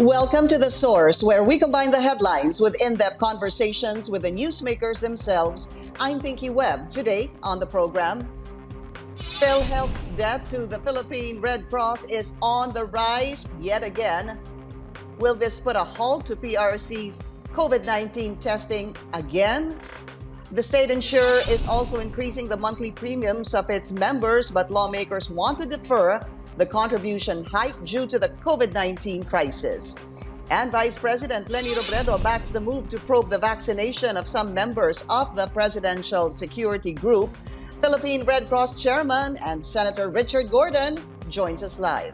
Welcome to The Source, where we combine the headlines with in-depth conversations with the newsmakers themselves. I'm Pinky Webb. Today on the program, PhilHealth's debt to the Philippine Red Cross is on the rise yet again. Will this put a halt to PRC's COVID-19 testing again? The state insurer is also increasing the monthly premiums of its members, but lawmakers want to defer the contribution hike due to the COVID-19 crisis. And Vice President Leni Robredo backs the move to probe the vaccination of some members of the Presidential Security Group. Philippine Red Cross Chairman and Senator Richard Gordon joins us live.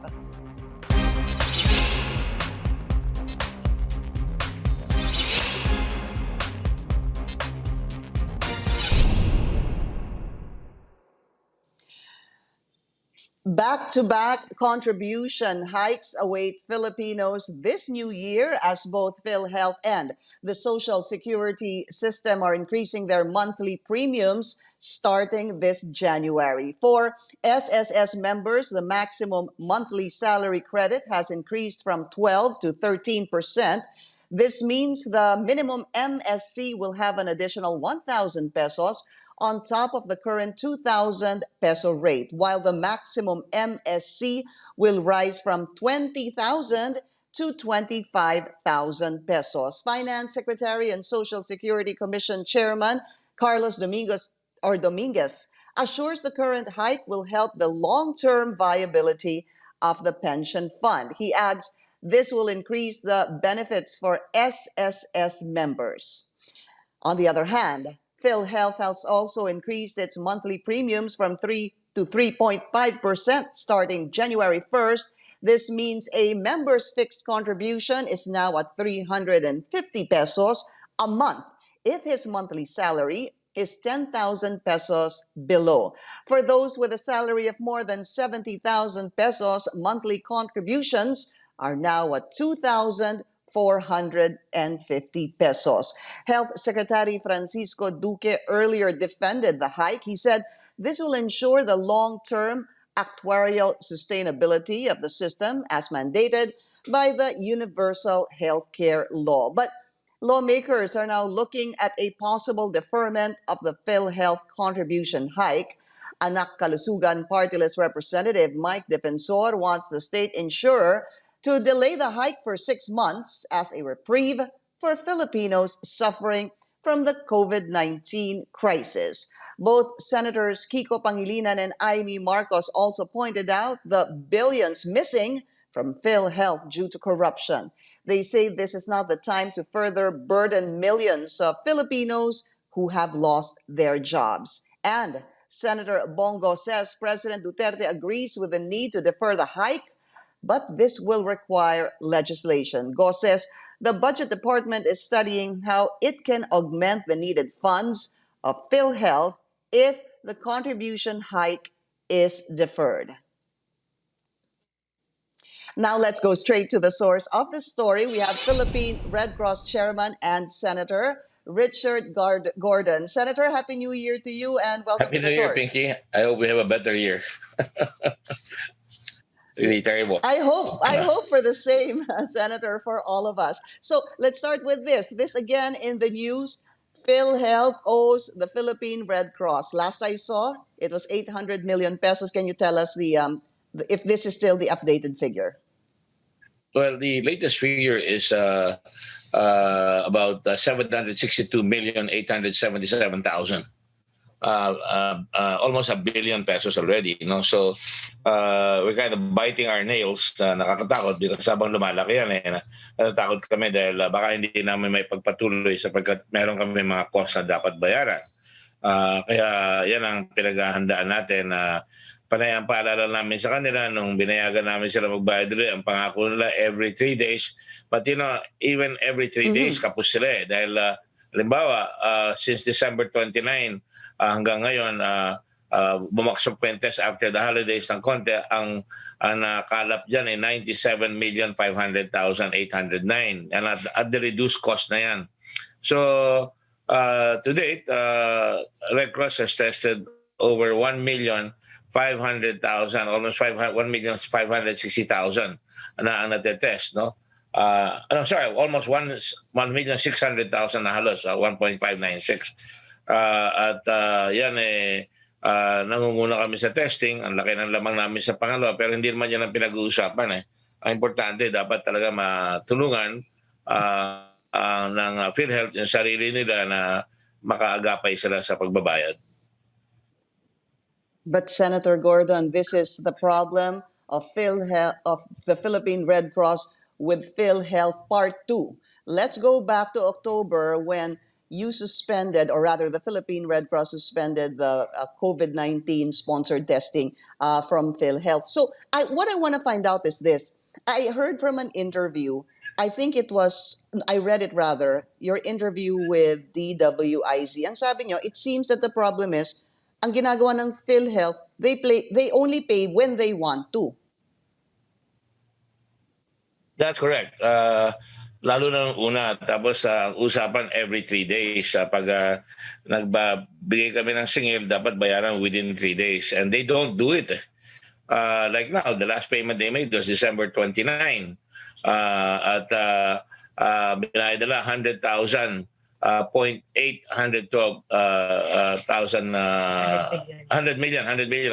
Back-to-back contribution hikes await Filipinos this new year as both PhilHealth and the Social Security system are increasing their monthly premiums starting this January. For SSS members, the maximum monthly salary credit has increased from 12 to 13%. This means the minimum MSC will have an additional 1,000 pesos on top of the current 2,000 peso rate, while the maximum MSC will rise from 20,000 to 25,000 pesos. Finance Secretary and Social Security Commission Chairman Carlos Dominguez assures the current hike will help the long-term viability of the pension fund. He adds this will increase the benefits for SSS members. On the other hand, PhilHealth has also increased its monthly premiums from 3 to 3.5% starting January 1st. This means a member's fixed contribution is now at 350 pesos a month if his monthly salary is 10,000 pesos below. For those with a salary of more than 70,000 pesos, monthly contributions are now at 2,450 pesos. Health Secretary Francisco Duque earlier defended the hike. He said this will ensure the long-term actuarial sustainability of the system as mandated by the Universal Healthcare Law. But lawmakers are now looking at a possible deferment of the PhilHealth contribution hike. Anak Kalusugan Party List Representative Mike Defensor wants the state insurer to delay the hike for 6 months as a reprieve for Filipinos suffering from the COVID-19 crisis. Both Senators Kiko Pangilinan and Amy Marcos also pointed out the billions missing from PhilHealth due to corruption. They say this is not the time to further burden millions of Filipinos who have lost their jobs. And Senator Bongo says President Duterte agrees with the need to defer the hike, but this will require legislation. Go says the Budget Department is studying how it can augment the needed funds of PhilHealth if the contribution hike is deferred. Now let's go straight to the source of the story. We have Philippine Red Cross Chairman and Senator Richard Gordon. Senator, Happy New Year to you and welcome Happy to the New Year, source. Pinky. I hope we have a better year. Really terrible. I hope for the same, Senator, for all of us. So let's start with this. This again in the news. PhilHealth owes the Philippine Red Cross. Last I saw, it was 800 million pesos. Can you tell us if this is still the updated figure? Well, the latest figure is about 762,877,000. Almost 1 billion pesos already, you know. So we're kind of biting our nails. Nakakatakot because habang lumalaki yan, natatakot kami dahil baka hindi namin may pagpatuloy sapagkat meron kami mga cost na dapat bayaran. Kaya yan ang pinaghahandaan natin. Panay ang paalala namin sa kanila nung binayagan namin sila magbayad rin. Ang pangako nila every 3 days. But you know, even every 3 days, kapos sila dahil halimbawa, since December 29, hanggang ngayon, bumaksok pentes after the holidays ng konti, ang nakalap dyan ay 97,500,809. And at the reduced cost na yan. So, to date, Red Cross has tested over 1,500,000, almost 1,560,000 na ang natetest, no? almost 1,600,000 na halos, 1.596. Yan nangunguna kami sa testing. Ang laki ng lamang namin sa pangalawa, pero hindi naman yan ang pinag-uusapan. Ang importante, dapat talaga matulungan ng PhilHealth yung sarili nila na makaagapay sila sa pagbabayad. But Senator Gordon, this is the problem of PhilHealth, of the Philippine Red Cross with PhilHealth Part 2. Let's go back to October when you suspended, or rather the Philippine Red Cross suspended the COVID-19 sponsored testing from PhilHealth. So what I want to find out is this. I heard from an interview, I read it rather, your interview with DWIZ. Ang sabi nyo, it seems that the problem is, ang ginagawa ng PhilHealth, they only pay when they want to. That's correct. Lalo na nung una, tapos usapan every 3 days. Pag nagbabigay kami ng singil, dapat bayaran within 3 days. And they don't do it. Like now, the last payment they made was December 29. Binayad nila 100,000, 100 million,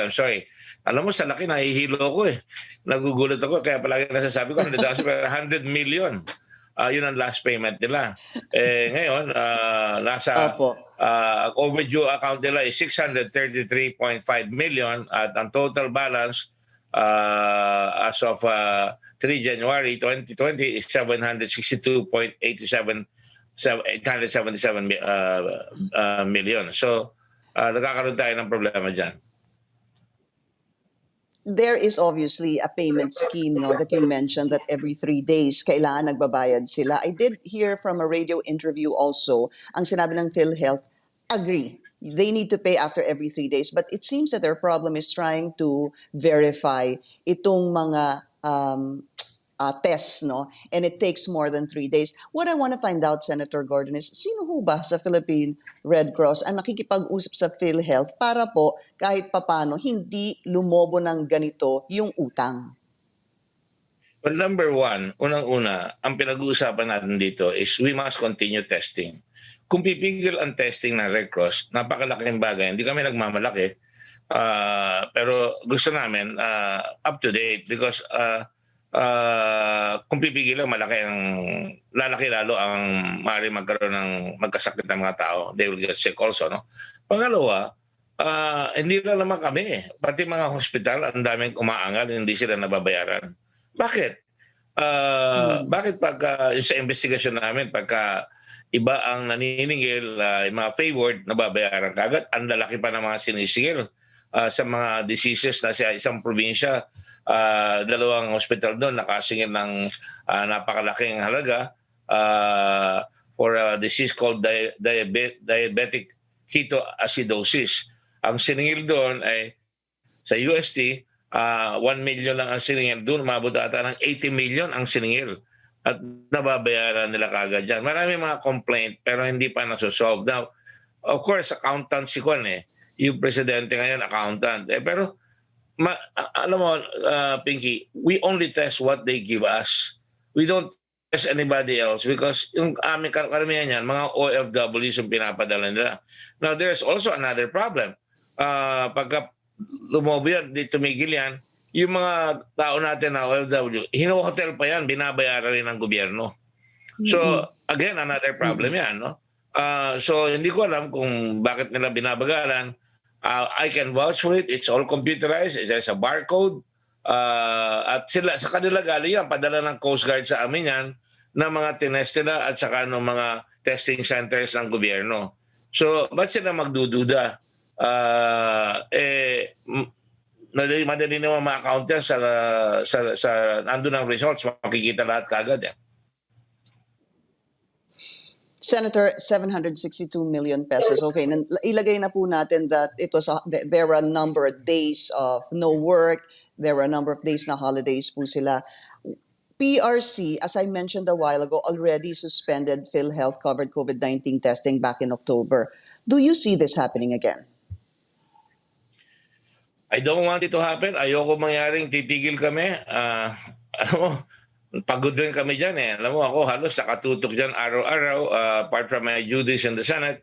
I'm sorry. Alam mo, sa laki, nahihilo ko eh. Nagugulat ako, kaya palagi nasasabi ko, 100,000, pero 100 million. Yun ang last payment nila. Ngayon, nasa overdue account nila is 633.5 million at ang total balance as of 3 January 2020 is 877 million. So, nagkakaroon tayo ng problema dyan. There is obviously a payment scheme that you mentioned that every 3 days kailangan nagbabayad sila. I did hear from a radio interview also, ang sinabi ng PhilHealth, agree, they need to pay after every 3 days. But it seems that their problem is trying to verify itong mga tests, and it takes more than 3 days. What I want to find out, Senator Gordon, is sino ho ba sa Philippine Red Cross ang nakikipag-usap sa PhilHealth para po kahit papano hindi lumobo ng ganito yung utang? Well, number one, unang-una, ang pinag-uusapan natin dito is we must continue testing. Kung pipigil ang testing ng Red Cross, napakalaking bagay. Hindi kami nagmamalaki, pero gusto namin up to date because kung pipigil lang, lalaki lalo ang maaari magkaroon ng magkasakit ng mga tao. They will get sick also, no? Pangalawa, hindi lang naman kami. Pati mga hospital, ang daming umaangal, hindi sila nababayaran. Bakit? Bakit pagka sa investigasyon namin, pagka iba ang naniningil, yung mga favored, nababayaran kagad, ang lalaki pa ng mga sinisingil sa mga diseases na sa isang probinsya, 2 hospital doon nakasingil ng napakalaking halaga for a disease called diabetic ketoacidosis. Ang siningil doon ay sa USD, 1 million lang ang siningil. Doon umabot ata ng 80 million ang siningil. At nababayaran nila kagad dyan. Marami mga complaint pero hindi pa nasosolve. Now, of course, accountant si Kwan yung presidente ngayon, accountant. Pero alam mo, Pinky, we only test what they give us. We don't test anybody else because yung aming karamihan yan, mga OFWs yung pinapadala nila. Now, there's also another problem. Pagka lumobo yan, di tumigil yan, yung mga tao natin na OFW, hino-hotel pa yan, binabayaran rin ng gobyerno. So, again, another problem yan, no? So, hindi ko alam kung bakit nila binabagalan. I can vouch for it. It's all computerized. There's a barcode. At sila, sa kanila galing yan, padala ng Coast Guard sa amin yan, na mga tinest nila at saka ng mga testing centers ng gobyerno. So, ba't sila magdududa? Madali naman ma-account yan sa nandun ang results, makikita lahat kagad yan. Senator, 762 million pesos. Okay, ilagay na po natin that there were a number of days of no work, there were a number of days na holidays po sila. PRC, as I mentioned a while ago, already suspended PhilHealth covered COVID-19 testing back in October. Do you see this happening again? I don't want it to happen. Ayoko mangyaring titigil kami. Alam mo, pagod rin kami dyan eh. Alam mo ako, halos nakatutok dyan araw-araw, apart from my duties in the Senate.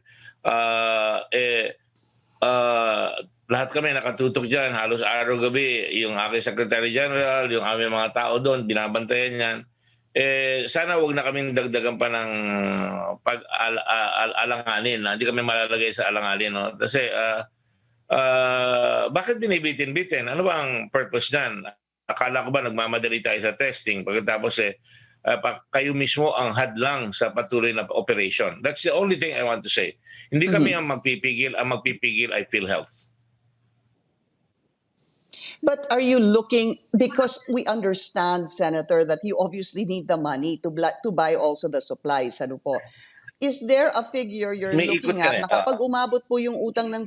Lahat kami nakatutok dyan, halos araw-gabi. Yung aking Secretary General, yung aming mga tao doon, binabantayan yan. Sana wag na kaming dagdagan pa ng pag-alanganin. Hindi kami malalagay sa alanganin. No? Kasi bakit binibitin-bitin? Ano ba ang purpose niyan? Akala ko ba nagmamadali tayo sa testing pagkatapos kayo mismo ang hadlang sa patuloy na operation. That's the only thing I want to say. Hindi kami ang magpipigil ay PhilHealth. But are you looking, because we understand, Senator, that you obviously need the money to buy also the supplies, ano po? Is there a figure you're May ikot looking yan at na kapag umabot po yung utang ng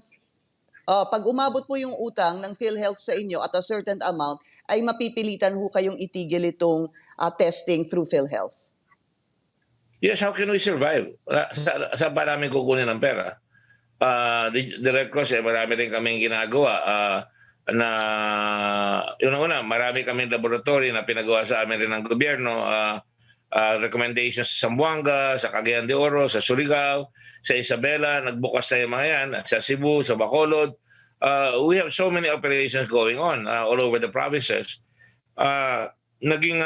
pag umabot po yung utang ng PhilHealth sa inyo at a certain amount, ay mapipilitan ho kayong itigil itong testing through PhilHealth? Yes, how can we survive? Sa maraming kukunin ng pera. The Red Cross, marami rin kaming ginagawa. Na una, marami kaming laboratory na pinagawa sa amin rin ng gobyerno. Recommendations sa Zamboanga, sa Cagayan de Oro, sa Surigao, sa Isabela, nagbukas na yung mga yan, sa Cebu, sa Bacolod. We have so many operations going on all over the provinces. Naging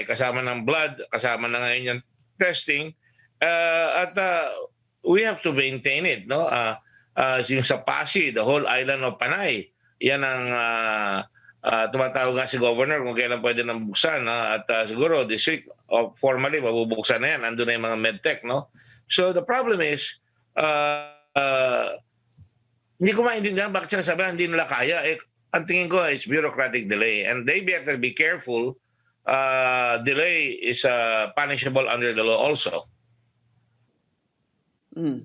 kasama ng blood, kasama na ngayon yung testing, at we have to maintain it. No? Yung sa Pasig, the whole island of Panay, yan ang tumatawag nga si Governor kung kailan pwede nang buksan. At siguro this week, formally, mabubuksan na yan. Andun na yung mga medtech. No? So the problem is, hindi ko maintindihan bakit sinasabi na hindi nila kaya. Ang tingin ko, it's bureaucratic delay. And they better be careful. Delay is punishable under the law also.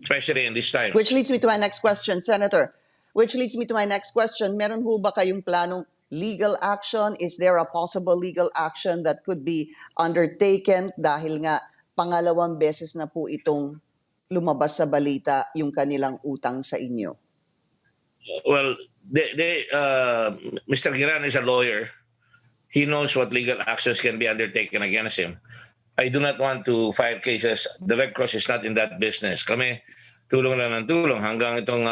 Especially in this time. Which leads me to my next question, Senator. Meron ho ba kayong planong legal action? Is there a possible legal action that could be undertaken dahil nga pangalawang beses na po itong lumabas sa balita yung kanilang utang sa inyo? Well, Mr. Giran is a lawyer. He knows what legal actions can be undertaken against him. I do not want to file cases. The Red Cross is not in that business. Kami, tulong lang ng tulong. Hanggang itong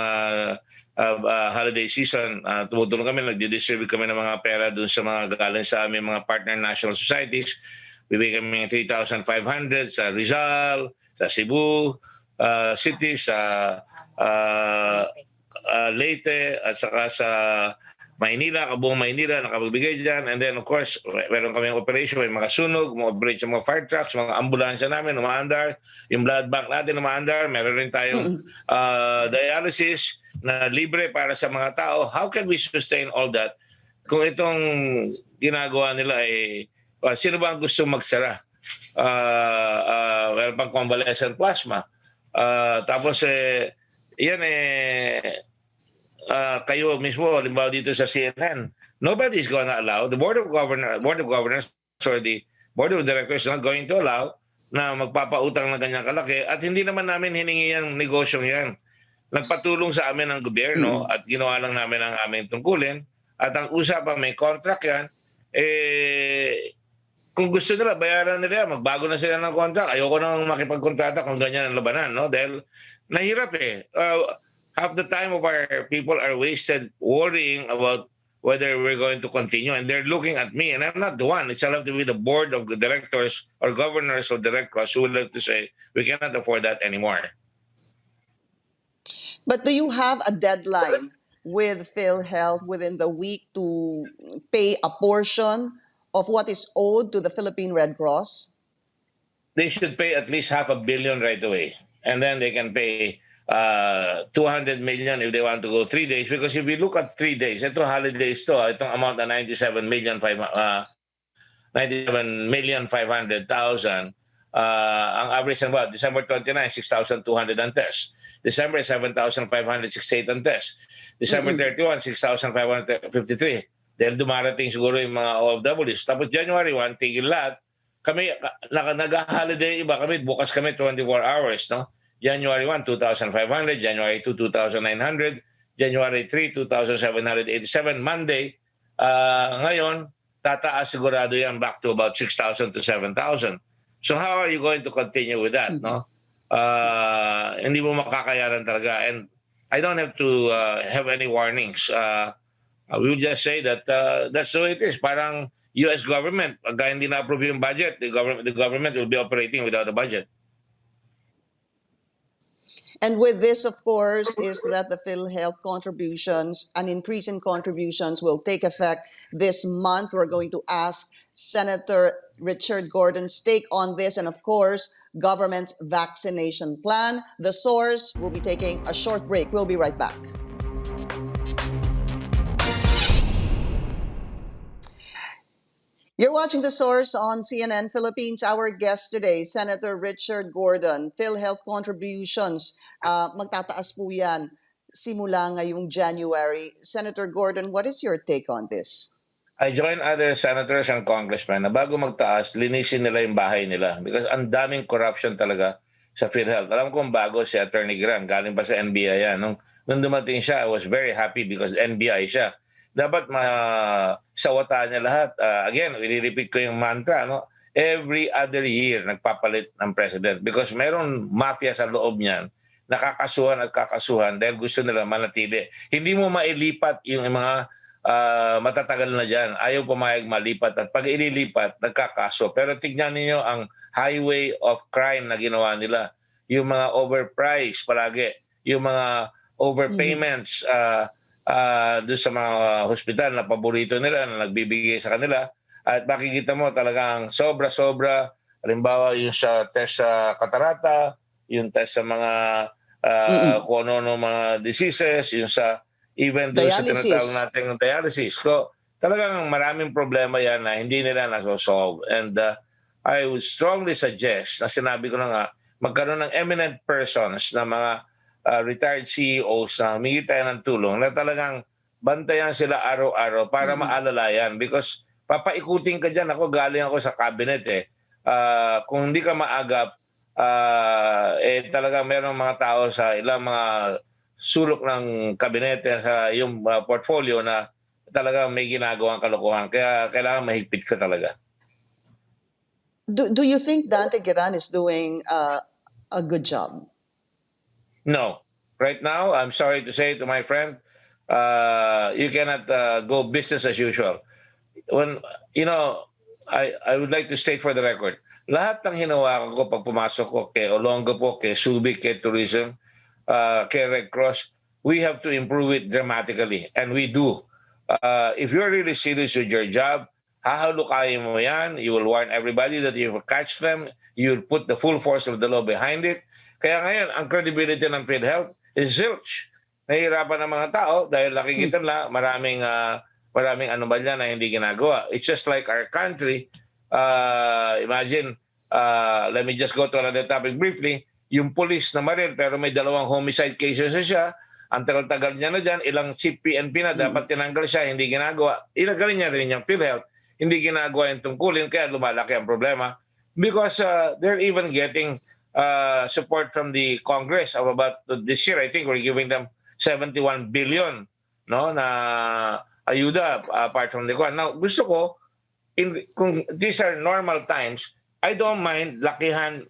holiday season, tumutulong kami, nagdi-distribute kami ng mga pera dun sa mga galing sa aming mga partner national societies. Bibigyan kami ng 3,500 sa Rizal, sa Cebu City, sa Leyte, at saka sa Maynila, kabuong Maynila, nakapagbigay dyan. And then, of course, meron kami operation, may mga sunog, operate sa mga fire trucks, mga ambulansya namin, umaandar. Yung blood bank natin, umaandar. Meron rin tayong dialysis na libre para sa mga tao. How can we sustain all that kung itong ginagawa nila ay, sino ba ang gusto magsara? Meron pang convalescent plasma. Tapos, yan kayo mismo, halimbawa dito sa CNN, nobody's gonna allow, the Board of Governors or the Board of Directors is not going to allow na magpapautang ng ganyang kalaki at hindi naman namin hiningi yung negosyong yan. Nagpatulong sa amin ang gobyerno at ginawa lang namin ang aming tungkulin at ang usapan, may contract yan, kung gusto nila, bayaran nila, magbago na sila ng contract. Ayoko nang makipagkontrata kung ganyan ang labanan, no? Dahil nahirap half the time of our people are wasted worrying about whether we're going to continue. And they're looking at me, and I'm not the one. It's have to be the board of the directors or governors of the Red Cross who will have to say, we cannot afford that anymore. But do you have a deadline with PhilHealth within the week to pay a portion of what is owed to the Philippine Red Cross? They should pay at least $500 million right away. And then they can pay 200 million if they want to go 3 days, because if you look at 3 days, ito holidays to, itong amount na 97,500,000, ang average na ba, December 29, 6,200 ang test. December, 7,568 ang test. December 31, 6,553. Dahil dumarating siguro yung mga OFWs. Tapos January 1, tigil lahat. Kami, nag-holiday iba kami, bukas kami 24 hours, no? January 1, 2,500. January 2, 2,900. January 3, 2,787. Monday, ngayon, tataas sigurado yan back to about 6,000 to 7,000. So how are you going to continue with that, no? Hindi mo makakayanan talaga. And I don't have to have any warnings. We will just say that that's the way it is. Parang US government, pagka hindi na-approve yung budget, the government will be operating without a budget. And with this, of course, is that the PhilHealth contributions, an increase in contributions will take effect this month. We're going to ask Senator Richard Gordon's take on this, and of course, government's vaccination plan. The source will be taking a short break. We'll be right back. You're watching The Source on CNN Philippines. Our guest today, Senator Richard Gordon. PhilHealth contributions, magtataas po yan simula ngayong January. Senator Gordon, what is your take on this? I join other senators and congressmen na bago magtaas, linisin nila yung bahay nila because ang daming corruption talaga sa PhilHealth. Alam kong bago si Attorney Gran, galing pa sa NBI yan. Nung dumating siya, I was very happy because NBI siya. Dapat masawata niya lahat. Again, i-repeat ko yung mantra, no? Every other year, nagpapalit ng president because meron mafia sa loob niyan, nakakasuhan at kakasuhan dahil gusto nila manatili. Hindi mo mailipat yung mga matatagal na dyan. Ayaw pumayag malipat at pag ililipat, nagkakaso. Pero tignan niyo ang highway of crime na ginawa nila. Yung mga overprice palagi, yung mga overpayments, doon sa mga hospital na paborito nila na nagbibigay sa kanila at makikita mo talagang sobra-sobra. Halimbawa yung sa test sa katarata, yung test sa mga kung ano mga diseases, yung sa even doon sa tinatawag natin dialysis. So talagang maraming problema yan na hindi nila nasosolve. And I would strongly suggest na sinabi ko na nga, magkaroon ng eminent persons na mga retired CEOs na humingi tayo ng tulong na talagang bantayan sila araw-araw para maalalayan because papaikutin ka dyan. Ako galing ako sa cabinet kung hindi ka maagap talagang merong mga tao sa ilang mga sulok ng kabinete sa iyong portfolio na talagang may ginagawang kalokohan. Kaya kailangan mahigpit ka talaga. Do you think Dante Gueran is doing a good job? No. Right now, I'm sorry to say to my friend, you cannot go business as usual. When, I would like to state for the record, lahat ng hinawakan ko pag pumasok ko kay Olongo po, kay Subic, kay Tourism, kay Red Cross, we have to improve it dramatically. And we do. If you're really serious with your job, hahalukayin mo yan. You will warn everybody that you will catch them. You will put the full force of the law behind it. Kaya ngayon, ang credibility ng PhilHealth is zilch. Nahihirapan ng mga tao dahil nakikita nila maraming anomalya na hindi ginagawa. It's just like our country. Imagine, let me just go to another topic briefly. Yung police na maril pero may 2 homicide cases na siya. Ang tagal-tagal niya na dyan, ilang chief PNP na dapat tinanggal siya, hindi ginagawa. Ilagaling niya rin yung PhilHealth. Hindi ginagawa yung tungkulin, kaya lumalaki ang problema. Because they're even getting support from the Congress of about this year. I think we're giving them 71 billion na ayuda apart from the kwan. Now, gusto ko, kung these are normal times, I don't mind lakihan,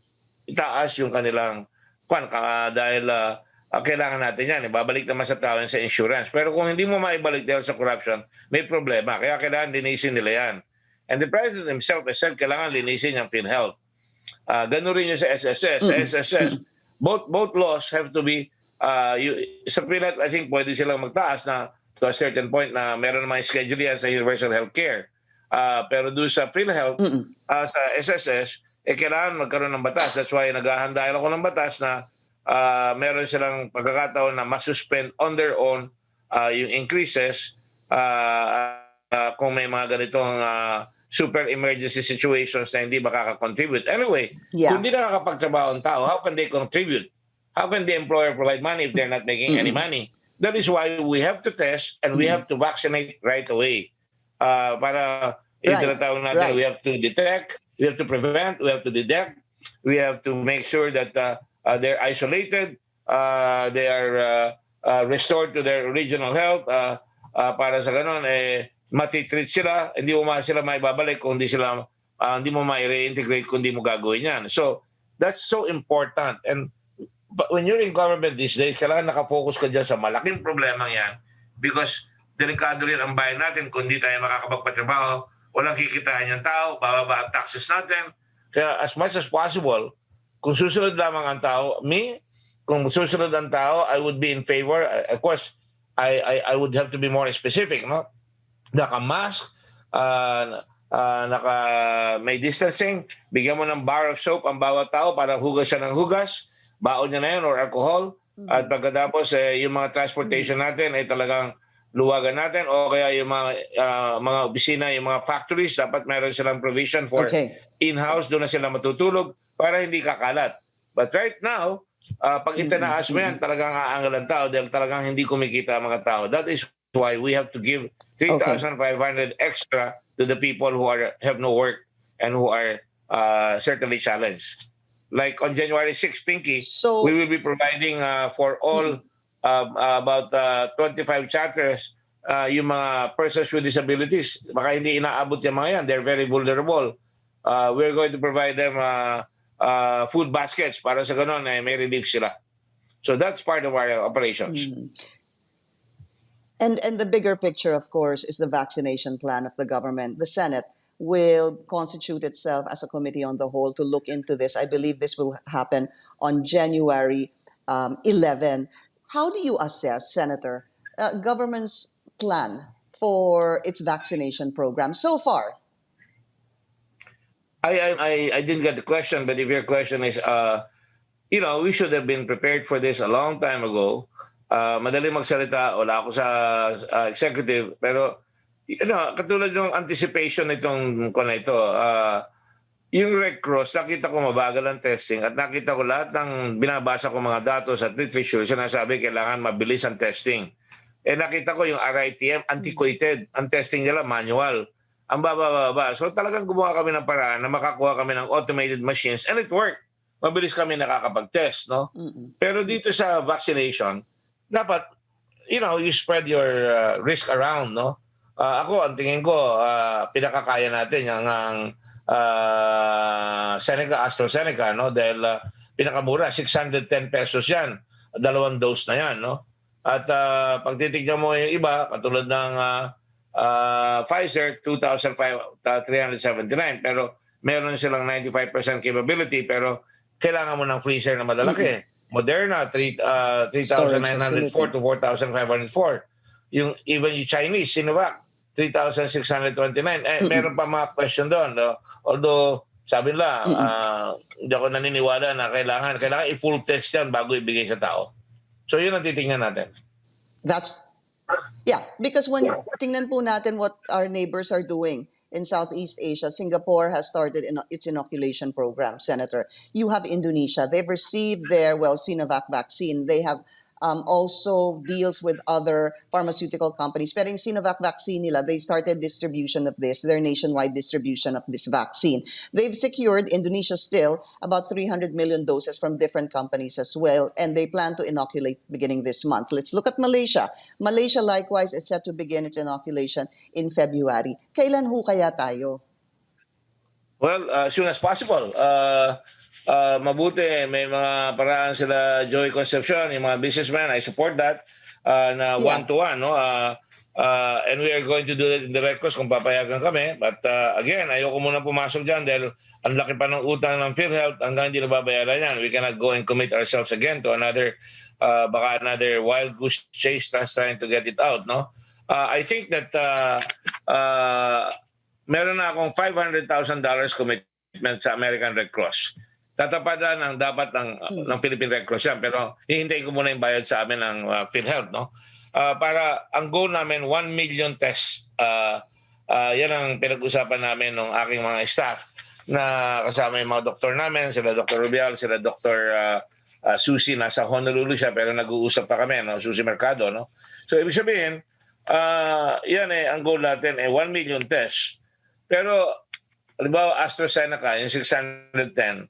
itaas yung kanilang kwan dahil kailangan natin yan. Ibabalik naman sa tao sa insurance. Pero kung hindi mo maibalik dahil sa corruption, may problema. Kaya kailangan linisin nila yan. And the President himself has said, kailangan linisin yung PhilHealth. Ganun rin yung sa SSS. Sa SSS, both laws have to be, sa PhilHealth, I think pwede silang magtaas na to a certain point na meron naman schedule yan sa universal healthcare. Pero doon sa PhilHealth, sa SSS, kailangan magkaroon ng batas. That's why naghahanda ako ng batas na meron silang pagkakataon na masuspend on their own yung increases kung may mga ganitong super emergency situations na hindi makaka-contribute. Anyway, kung hindi nakakapagtrabaho ang tao, how can they contribute? How can the employer provide money if they're not making any money? That is why we have to test and we have to vaccinate right away. Para tinatawag natin, we have to detect, we have to prevent, we have to detect, we have to make sure that they're isolated, they are restored to their original health, para sa ganon, matitreat sila, hindi mo sila maibabalik kung hindi mo ma-reintegrate kung hindi mo gagawin yan. So that's so important. And but when you're in government these days, kailangan nakafocus ka dyan sa malaking problema yan because delikado rin ang bayan natin kung hindi tayo makakapagpatrabaho, walang kikitain yung tao, bababa ang taxes natin. Kaya as much as possible, kung susunod lamang ang tao, kung susunod ang tao, I would be in favor. Of course, I would have to be more specific, no? Naka-mask, may distancing, bigyan mo ng bar of soap ang bawat tao para hugas siya ng hugas, baon niya na yun or alcohol. At pagkatapos, yung mga transportation natin ay talagang luwagan natin o kaya yung mga opisina, yung mga factories, dapat meron silang provision for in-house, doon na sila matutulog para hindi kakalat. But right now, pag itinaas mo yan, talagang aangal ang tao dahil talagang hindi kumikita ang mga tao. That is why we have to give 3,500 extra to the people who have no work and who are certainly challenged. Like on January 6, Pinky, we will be providing for all about 25 charters yung mga persons with disabilities. Baka hindi inaabot yung mga yan. They're very vulnerable. We're going to provide them food baskets para sa ganun may relief sila. So that's part of our operations. And the bigger picture, of course, is the vaccination plan of the government. The Senate will constitute itself as a committee on the whole to look into this. I believe this will happen on January 11. How do you assess, Senator, government's plan for its vaccination program so far? I didn't get the question, but if your question is, we should have been prepared for this a long time ago. Madali magsalita, wala ako sa executive, pero katulad ng anticipation nitong ito, yung Red Cross, nakita ko mabagal ang testing at nakita ko lahat ng binabasa ko mga datos at literature, sinasabi kailangan mabilis ang testing. Nakita ko yung RITM, antiquated. Ang testing nila, manual. Ang baba. So talagang gumawa kami ng paraan na makakuha kami ng automated machines and it worked. Mabilis kami nakakapag-test, no? Pero dito sa vaccination, dapat, you spread your risk around, no? Ako, ang tingin ko, pinakakaya natin yung AstraZeneca, no? Dahil pinakamura, 610 pesos yan. 2 dose na yan, no? At pag titignan mo yung iba, katulad ng Pfizer, 2,379. Pero meron silang 95% capability, pero kailangan mo ng freezer na madalaki. Moderna, 3,904 to 4,504. Even yung Chinese, Sinovac, 3,629. Meron pa mga question doon. No? Although, sabi nila, hindi ako naniniwala na kailangan i-full test yan bago ibigay sa tao. So, yun ang titingnan natin. Because when tingnan po natin what our neighbors are doing in Southeast Asia, Singapore has started its inoculation program, Senator. You have Indonesia. They've received their, Sinovac vaccine. They have also deals with other pharmaceutical companies. Pero yung Sinovac vaccine nila, they started distribution of their nationwide distribution of this vaccine. They've secured, Indonesia still, about 300 million doses from different companies as well, and they plan to inoculate beginning this month. Let's look at Malaysia. Malaysia, likewise, is set to begin its inoculation in February. Kailan ho kaya tayo? Well, as soon as possible. Mabuti, may mga paraan sila, Joy Concepcion, yung mga businessmen, I support that, na one-to-one, no? And we are going to do it in the Red Cross kung papayagan kami. But again, ayoko muna pumasok dyan dahil ang laki pa ng utang ng PhilHealth hanggang hindi nababayaran yan. We cannot go and commit ourselves again to another wild goose chase trying to get it out, no? I think that meron na akong $500,000 commitment sa American Red Cross. Tatapadan ang dapat ng Philippine Red Cross yan. Pero hihintayin ko muna yung bayad sa amin ng PhilHealth, no? Para ang goal namin, 1 million tests. Yan ang pinag-usapan namin ng aking mga staff na kasama yung mga doktor namin, sila Dr. Rubial, sila Dr. Susie, nasa Honolulu siya pero nag-uusap pa kami, no? Susie Mercado, no? So ibig sabihin, yan ang goal natin, 1 million tests. Pero, halimbawa, AstraZeneca, yung 610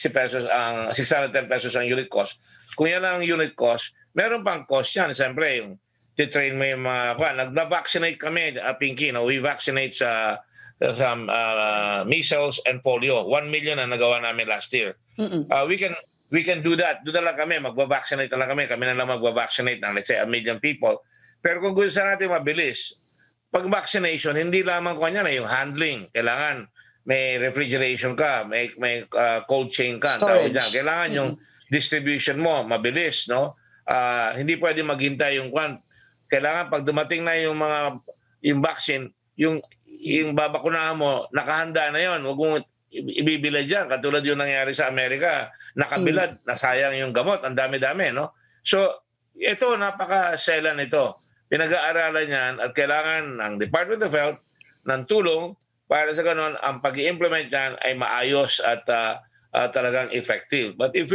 pesos 610 pesos ang unit cost. Kung yan ang unit cost, meron pang cost yan. Siyempre, yung titrain mo yung mga, nagba-vaccinate kami, Pinky, no? We vaccinate sa measles and polio. 1 million na nagawa namin last year. We can do that. Doon na lang kami, magba-vaccinate na lang kami. Kami na lang magba-vaccinate ng, let's say, 1 million people. Pero kung gusto natin mabilis, pag vaccination, hindi lamang kanya na yung handling. Kailangan may refrigeration ka, may cold chain ka, ang tawag dyan. Storage. Kailangan yung distribution mo mabilis, no? Hindi pwede maghintay yung kailangan pag dumating na yung vaccine, yung babakunahan mo, nakahanda na yon. Huwag mong ibibilad yan. Katulad yung nangyari sa Amerika, nakabilad, nasayang yung gamot, ang dami-dami, no? So, ito, napaka-selan ito. Pinag-aaralan yan at kailangan ng Department of Health ng tulong para sa ganun, ang pag-i-implement yan ay maayos at talagang effective. But if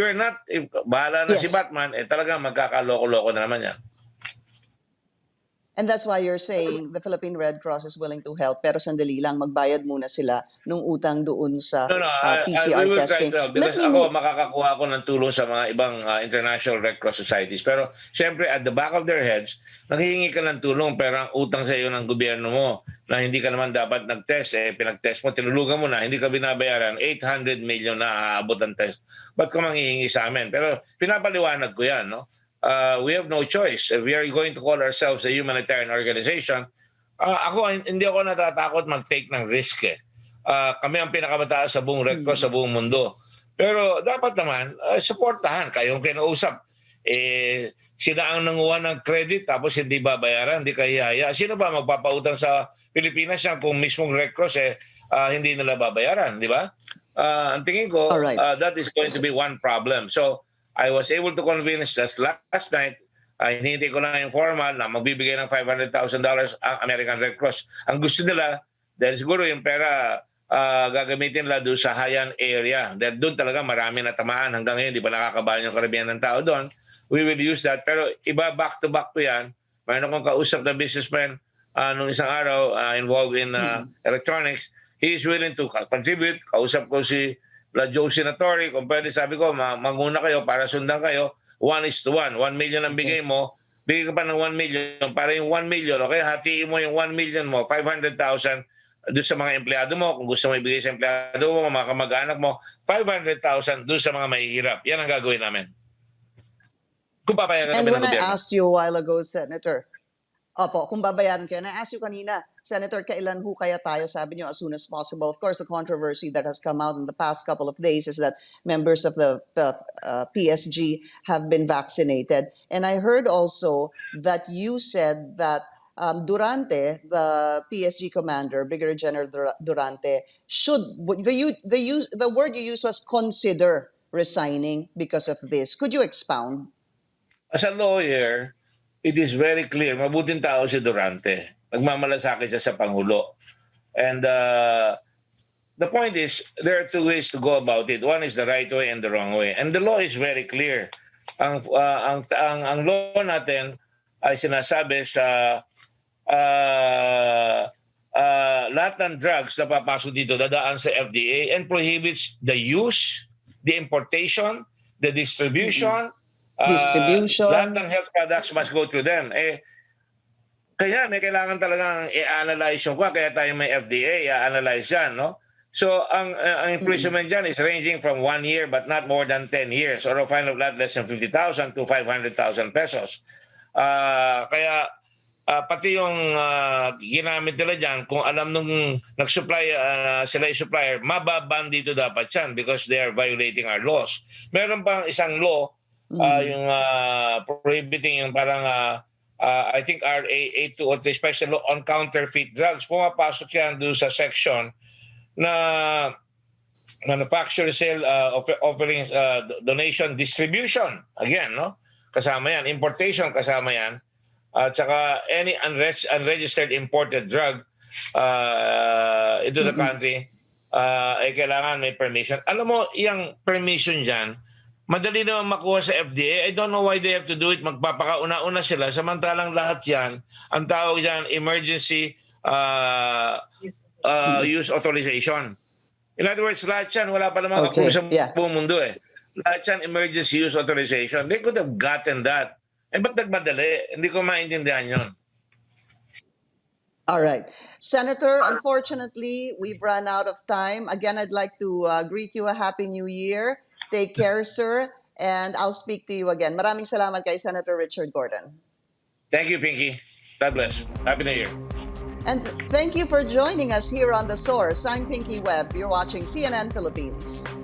bahala na si Batman, talagang magkakaloko-loko na naman yan. And that's why you're saying the Philippine Red Cross is willing to help, pero sandali lang, magbayad muna sila nung utang doon sa PCR we will testing. try to help because ako makakakuha ako ng tulong sa mga ibang international Red Cross societies. Pero siyempre, at the back of their heads, nanghihingi ka ng tulong pero ang utang sa iyo ng gobyerno mo na hindi ka naman dapat nag-test, pinag-test mo, tinulugan mo na, hindi ka binabayaran, 800 million na aabot ang test. Ba't ka manghihingi sa amin? Pero pinapaliwanag ko yan, no? We have no choice. If we are going to call ourselves a humanitarian organization, hindi ako natatakot mag-take ng risk. Kami ang pinakamataas sa buong Red Cross sa buong mundo. Pero dapat naman, supportahan kayong kinausap. Sila ang nanguha ng credit tapos hindi babayaran, hindi kahiyaya. Sino ba magpapautang sa Pilipinas yan kung mismong Red Cross hindi nila babayaran, di ba? Ang tingin ko, that is going to be one problem. So, I was able to convince just last night, hinihintay ko lang yung formal na magbibigay ng $500,000 ang American Red Cross. Ang gusto nila, dahil siguro yung pera gagamitin nila doon sa Haiyan area. Dahil doon talaga marami na tamaan. Hanggang ngayon, di ba nakakabahan yung karamihan ng tao doon. We will use that. Pero iba back-to-back to yan. Mayroon akong kausap na businessman nung isang araw involved in electronics. He is willing to contribute. Kausap ko si Joe Senatori, kung pwede sabi ko, manguna kayo para sundan kayo, 1:1. 1 million ang bigay mo, bigay ka pa ng 1 million para yung 1 million, okay, hatiin mo yung 1 million mo, 500,000 doon sa mga empleyado mo, kung gusto mo ibigay sa empleyado mo, mga kamag-anak mo, 500,000 doon sa mga mahihirap. Yan ang gagawin namin. Kung papayagan kami ng gobyerno. And when I asked you a while ago, Senator, kung babayaran kayo. Na-ask you kanina, Senator, kailan ho kaya tayo? Sabi niyo, as soon as possible. Of course, the controversy that has come out in the past couple of days is that members of the PSG have been vaccinated. And I heard also that you said that Durante, the PSG commander, Brigadier General Durante, the word you used was consider resigning because of this. Could you expound? As a lawyer, it is very clear, mabuting tao si Durante. Nagmamalasakit siya sa Pangulo. And the point is, there are two ways to go about it. One is the right way and the wrong way. And the law is very clear. Ang law natin ay sinasabi sa lahat ng drugs na papasok dito dadaan sa FDA and prohibits the use, the importation, the distribution, lahat ng health products must go through them. Kaya may kailangan talagang i-analyze yung kaya tayo may FDA, i-analyze yan, no? So, ang imprisonment dyan is ranging from 1 year but not more than 10 years or a fine of not less than 50,000 to 500,000 pesos. Kaya, pati yung ginamit nila dyan, kung alam nung nag-supply, sila yung supplier, mababan dito dapat yan because they are violating our laws. Meron pang isang law, yung prohibiting yung parang I think RA 8203 special law on counterfeit drugs. Pumapasok yan doon sa section na manufacture, sale, offering, donation, distribution. Again, no? Kasama yan. Importation kasama yan. At saka any unregistered imported drug into the country ay kailangan may permission. Alam mo, yung permission dyan, madali naman makuha sa FDA. I don't know why they have to do it. Magpapakauna-una sila. Samantalang lahat yan, ang tawag dyan, emergency use authorization. In other words, lahat yan, wala pa namang approve sa buong mundo. Lahat yan, emergency use authorization. They could have gotten that Eh, ba't nagmadali? Hindi ko maintindihan yun. All right. Senator, unfortunately, we've run out of time. Again, I'd like to greet you a Happy New Year. Take care, sir. And I'll speak to you again. Maraming salamat kay Senator Richard Gordon. Thank you, Pinky. God bless. Happy New Year. And thank you for joining us here on The Source. I'm Pinky Webb. You're watching CNN Philippines.